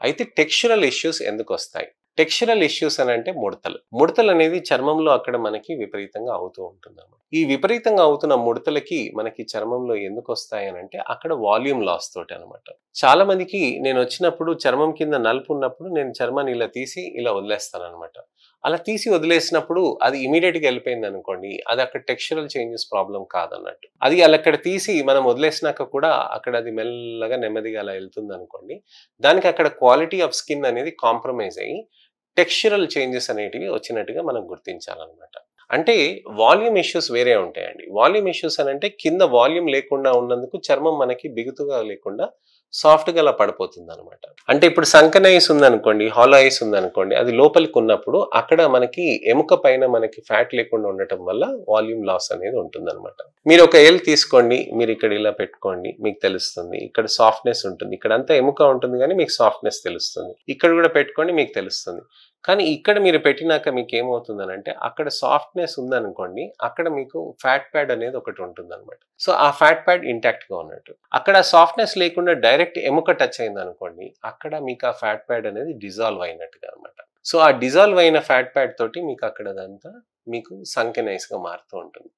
అయితే టెక్స్చరల్ issues ఎందుకొస్తాయి? టెక్స్చరల్ issues అనంటే ముడతలు. ముడతలనేది చర్మంలో అక్కడ మనకి విపరీతంగా అవుతూ ఉంటుందన్నమాట. ఈ విపరీతంగా అవుతున్న ముడతలకి మనకి చర్మంలో ఎందుకొస్తాయనంటే అక్కడ వాల్యూమ్ లాస్ తోటనమాట. చాలా మందికి నేనొచ్చినప్పుడు చర్మం కింద నలుపున్నప్పుడు నేను చర్మాన్ని ఇలా తీసి ఇలా వదిలేస్తాననమాట. అలా తీసి వదిలేసినప్పుడు అది ఇమ్మీడియేట్‌గా ఎళ్ళిపోయిందనుకోండి, అది అక్కడ టెక్స్చరల్ చేంజెస్ ప్రాబ్లమ్ కాదన్నట్టు. అది అక్కడ తీసి మనం వదిలేసినాక కూడా అక్కడ అది మెల్లగా నెమ్మదిగా అలా ఎళ్తుందనుకోండి, దానికి అక్కడ క్వాలిటీ ఆఫ్ స్కిన్ అనేది కాంప్రమైజ్ అయ్యి టెక్స్చరల్ చేంజెస్ అనేటివి వచ్చినట్టుగా మనం గుర్తించాలన్నమాట. అంటే వాల్యూమ్ ఇష్యూస్ వేరే ఉంటాయండి. వాల్యూమ్ ఇష్యూస్ అనంటే కింద వాల్యూమ్ లేకుండా ఉన్నందుకు చర్మం మనకి బిగుతుగా లేకుండా సాఫ్ట్‌గా అలా పడిపోతుందన్నమాట. అంటే ఇప్పుడు సంకన ఐస్ ఉందనుకోండి, హాలో ఐస్ ఉందనుకోండి, అది లోపలికి ఉన్నప్పుడు అక్కడ మనకి ఎముక పైన మనకి ఫ్యాట్ లేకుండా ఉండటం వల్ల వాల్యూమ్ లాస్ అనేది ఉంటుందన్నమాట. మీరు ఒక ఏలు తీసుకోండి, మీరు ఇక్కడ ఇలా పెట్టుకోండి, మీకు తెలుస్తుంది. ఇక్కడ సాఫ్ట్‌నెస్ ఉంటుంది. ఇక్కడంతా ఎముక ఉంటుంది గానీ మీకు సాఫ్ట్‌నెస్ తెలుస్తుంది. ఇక్కడ కూడా పెట్టుకోండి మీకు తెలుస్తుంది. కానీ ఇక్కడ మీరు పెట్టినాక మీకేమవుతుందనంటే అక్కడ సాఫ్ట్‌నెస్ ఉందనుకోండి, అక్కడ మీకు ఫ్యాట్ ప్యాడ్ అనేది ఒకటి ఉంటుందన్నమాట. సో, ఆ ఫ్యాట్ ప్యాడ్ ఇంటాక్ట్‌గా ఉన్నట్టు. అక్కడ సాఫ్ట్‌నెస్ లేకుండా డైరెక్ట్ ఎముక టచ్ అయిందనుకోండి, అక్కడ మీకు ఆ ఫ్యాట్ ప్యాడ్ అనేది డిజాల్వ్ అయినట్టుగా అన్నమాట. సో, ఆ డిజాల్వ్ అయిన ఫ్యాట్ ప్యాడ్ తోటి మీకు అక్కడ అదంతా మీకు సంకెన్ ఐస్‌గా మారుతూ ఉంటుంది.